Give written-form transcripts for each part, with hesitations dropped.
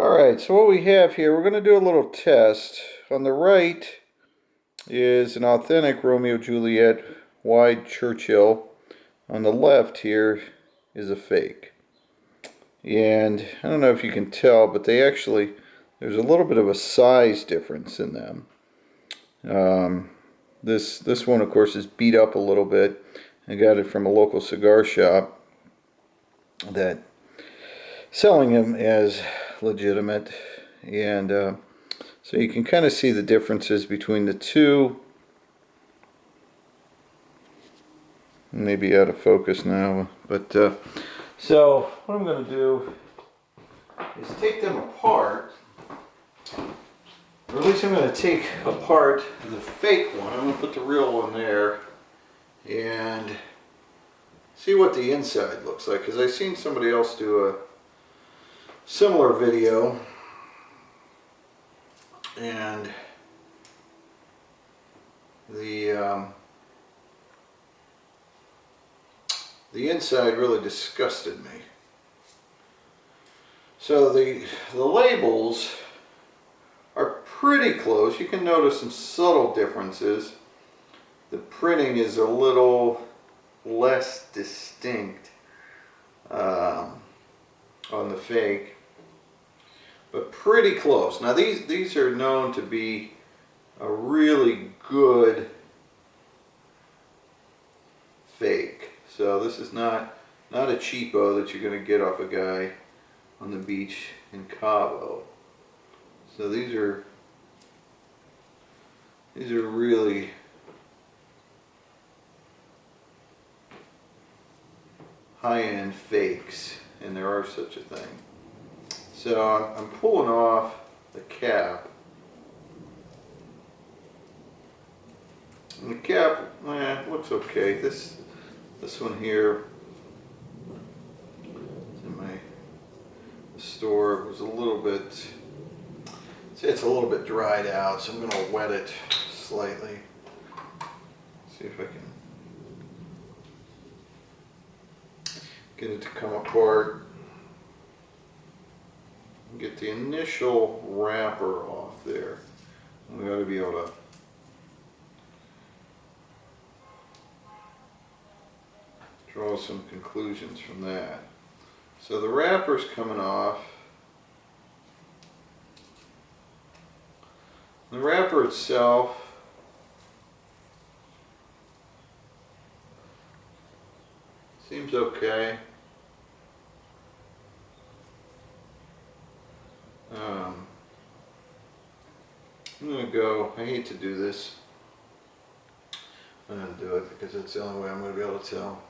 Alright, so what we have here, we're going to do a little test. On the right is an authentic Romeo y Juliet wide Churchill. On the left here is a fake. And I don't know if you can tell, but there's a little bit of a size difference in them. This one, of course, is beat up a little bit. I got it from a local cigar shop that selling them as legitimate, and so you can kind of see the differences between the two. Maybe out of focus now, but so what I'm going to do is take them apart, or at least I'm going to take apart the fake one. I'm going to put the real one there and see what the inside looks like, because I've seen somebody else do a similar video, and the inside really disgusted me. So the labels are pretty close. You can notice some subtle differences. The printing is a little less distinct on the fake, but pretty close. Now these are known to be a really good fake. So this is not a cheapo that you're going to get off a guy on the beach in Cabo. So these are really high-end fakes, and there are such a thing. So I'm pulling off the cap. And the cap, looks okay. This one here in my store was a little bit, it's a little bit dried out, so I'm going to wet it slightly. See if I can get it to come apart. Get the initial wrapper off there. We ought to be able to draw some conclusions from that. So the wrapper's coming off. The wrapper itself seems okay. I'm going to go, I hate to do this, I'm going to do it because it's the only way I'm going to be able to tell.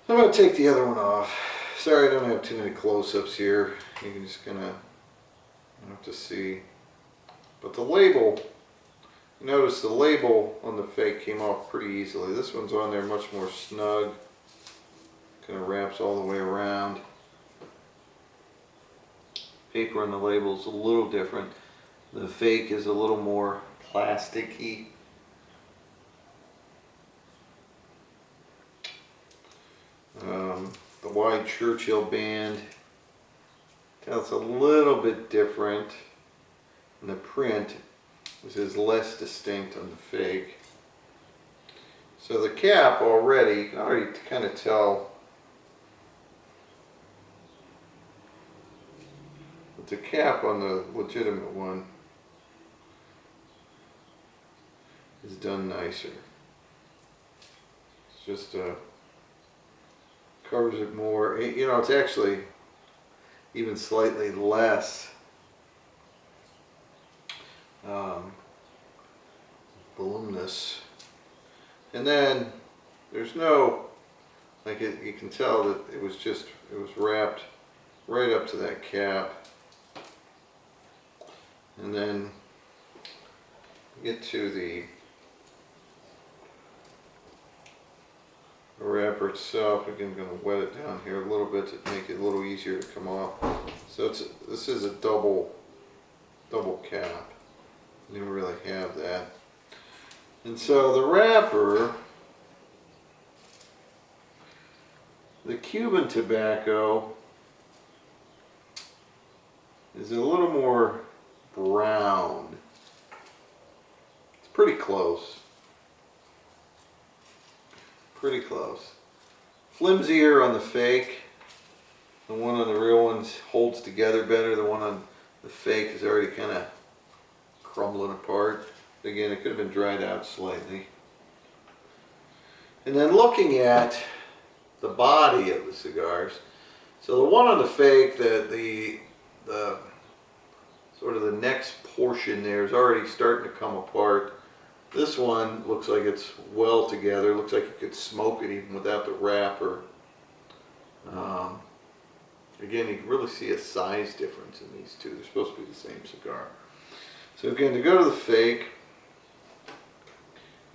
I'm going to take the other one off. Sorry, I don't have too many close-ups here. You can just kind of have to see. But the label, you notice the label on the fake came off pretty easily. This one's on there much more snug. Kind of wraps all the way around. Paper on the label is a little different. The fake is a little more plasticky. The wide Churchill band, it's a little bit different. And the print is less distinct on the fake. So the cap already, you can already kind of tell that the cap on the legitimate one is done nicer. It's just covers it more. You know, it's actually even slightly less voluminous. And then there's no, like you can tell that it was wrapped right up to that cap. And then get to the wrapper itself. Again, I'm going to wet it down here a little bit to make it a little easier to come off. So this is a double cap. You didn't really have that. And so the wrapper, the Cuban tobacco is a little more brown. It's pretty close. Pretty close. Flimsier on the fake. The one on the real one holds together better. The one on the fake is already kind of crumbling apart. Again, it could have been dried out slightly. And then looking at the body of the cigars. So the one on the fake, the sort of the next portion there is already starting to come apart. This one looks like it's well together. Looks like you could smoke it even without the wrapper. Again, you can really see a size difference in these two. They're supposed to be the same cigar. So again, to go to the fake,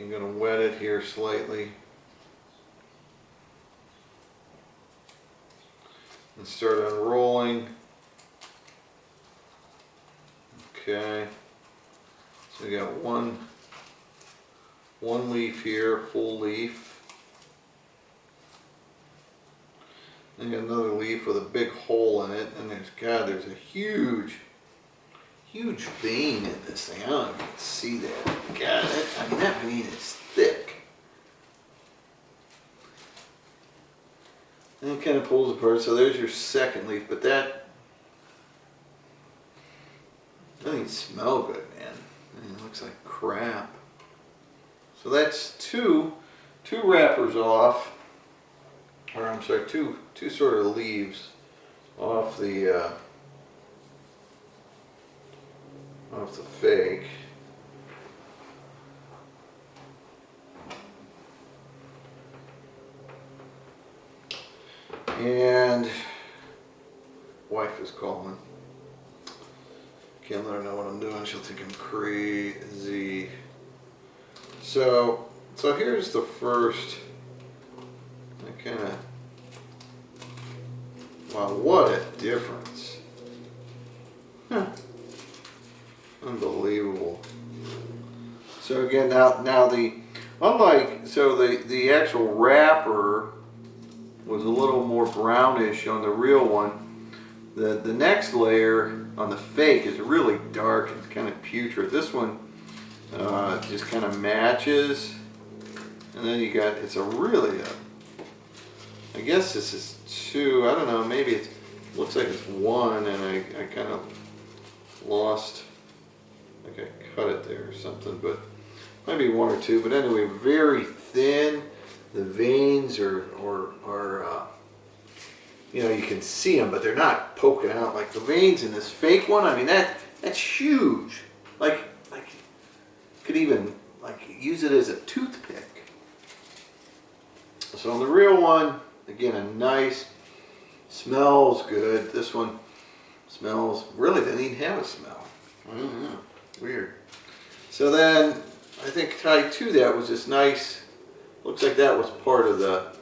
I'm going to wet it here slightly. And start unrolling. Okay. So we got one leaf here, full leaf. Then you got another leaf with a big hole in it, and there's a huge vein in this thing. I don't know if you can see that. God, that vein is thick. And it kind of pulls apart. So there's your second leaf, but that doesn't even smell good, man. I mean, it looks like crap. So that's two wrappers off, or I'm sorry, two sort of leaves off the fake. And wife is calling. Can't let her know what I'm doing. She'll think I'm crazy. So here's the first. I kind of. Wow, what a difference! Huh. Unbelievable. So again, now the actual wrapper was a little more brownish on the real one. The next layer on the fake is really dark. It's kind of putrid. This one just kind of matches, and then you got I guess this is two. I don't know. Maybe it looks like it's one, and I kind of lost. Like I cut it there or something, but maybe one or two. But anyway, very thin. The veins are you can see them, but they're not poking out like the veins in this fake one. I mean, that's huge. Like could even use it as a toothpick. So on the real one, again, a nice, smells good. This one smells, really didn't even have a smell. I don't know, weird. So then, I think tied to that was this nice, looks like that was part of that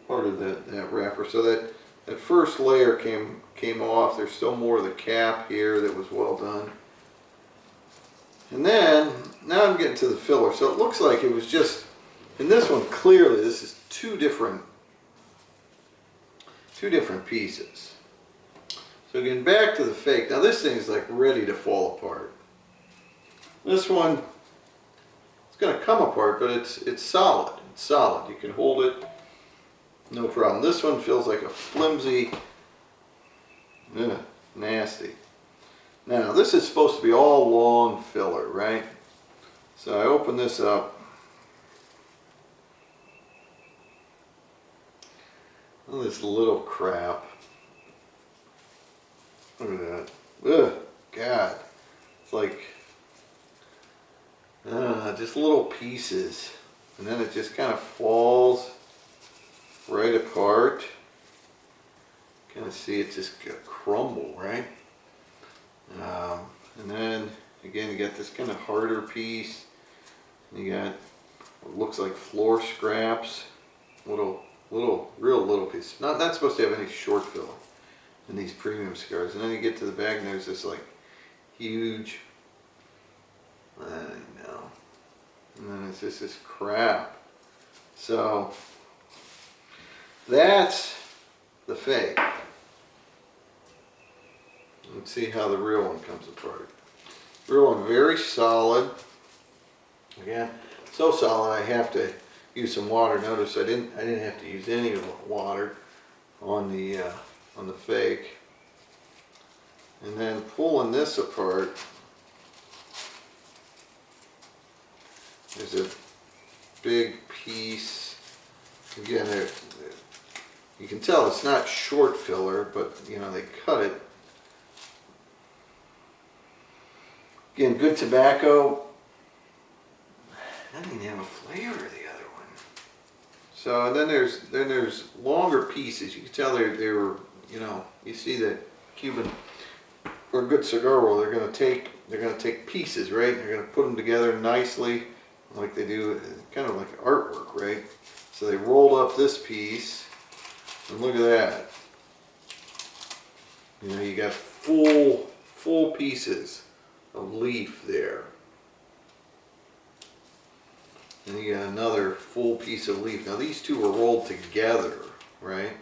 wrapper. So that first layer came off. There's still more of the cap here that was well done. And then, now I'm getting to the filler. So it looks like it was just, in this one clearly, this is two different pieces. So getting back to the fake, now this thing is like ready to fall apart. This one, it's going to come apart, but it's solid. It's solid. You can hold it, no problem. This one feels like a flimsy, nasty. Now this is supposed to be all long filler, right? So I open this up. Oh, this little crap. Look at that. Ugh, God. It's like just little pieces. And then it just kind of falls right apart. Kind of see it just crumble, right? And then again, you got this kind of harder piece. You got what looks like floor scraps, real little piece. Not supposed to have any short filler in these premium cigars. And then you get to the back, and there's this like huge. I know. And then it's just this crap. So that's the fake. Let's see how the real one comes apart. Real one very solid. Again, so solid I have to use some water. Notice I didn't have to use any water on the fake. And then pulling this apart, there's a big piece. Again, you can tell it's not short filler, but you know, they cut it. Again, good tobacco. That didn't have a flavor, the other one. So, and then there's longer pieces. You can tell they were, you know, you see that Cuban or a good cigar roll, they're gonna take pieces, right? They're gonna put them together nicely, like they do, kind of like artwork, right? So they rolled up this piece, and look at that. You know, you got full pieces of leaf there. And you got another full piece of leaf. Now these two were rolled together, right?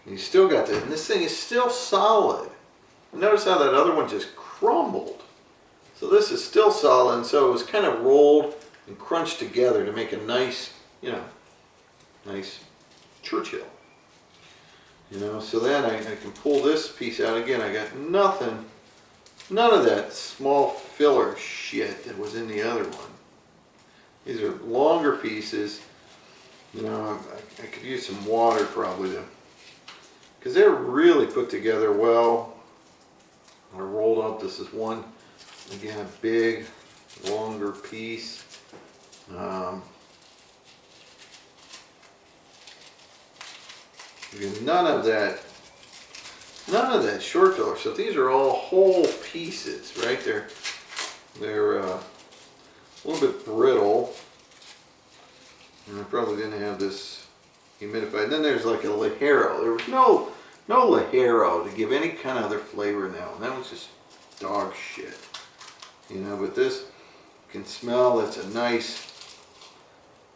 And you still got that, and this thing is still solid. Notice how that other one just crumbled. So this is still solid, and so it was kind of rolled and crunched together to make a nice, you know, nice Churchill. You know, so then I can pull this piece out again. I got nothing, none of that small filler shit that was in the other one. These are longer pieces. You know, I could use some water probably to, because they're really put together well. I rolled up, this is one, again, a big, longer piece. Again, none of that short filler. So these are all whole pieces, right? They're a little bit brittle. And I probably didn't have this humidified. And then there's like a Ligero. There was no Ligero to give any kind of other flavor in that one. That was just dog shit. You know, but this, you can smell, that's a nice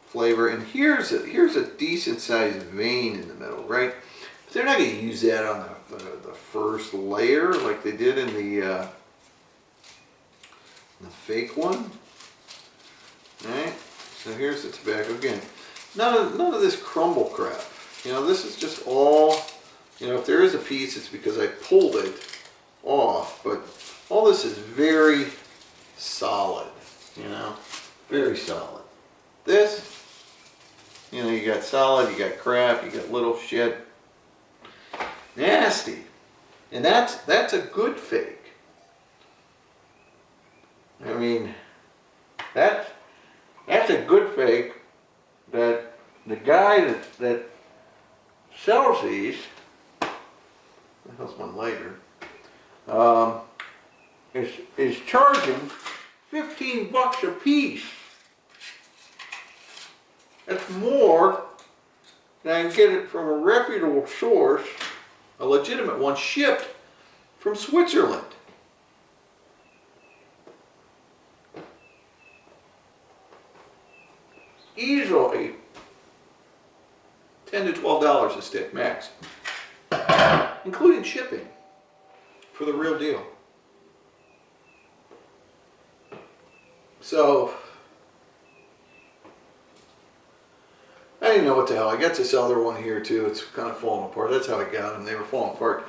flavor. And here's a decent sized vein in the middle, right? But they're not going to use that on the first layer like they did in the fake one. Alright, so here's the tobacco again. None of this crumble crap. You know, this is just all, you know, if there is a piece, it's because I pulled it off. But all this is very solid, you know, very solid. This, you know, you got solid, you got crap, you got little shit. Nasty. And that's a good fake. I mean, that's a good fake that the guy that sells these, the hell's my lighter, is charging $15 a piece. That's more than I can get it from a reputable source, a legitimate one, shipped from Switzerland. Easily $10 to $12 a stick max, including shipping for the real deal. So I didn't know what the hell. I got this other one here too. It's kind of falling apart. That's how I got them. They were falling apart.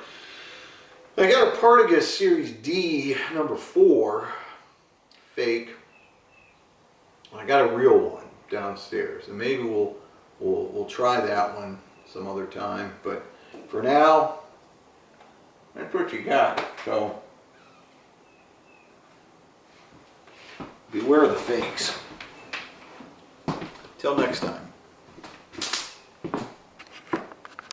I got a Partagas Series D number 4 fake. I got a real one downstairs, and maybe we'll try that one some other time. But for now, that's what you got. So beware of the fakes. Till next time.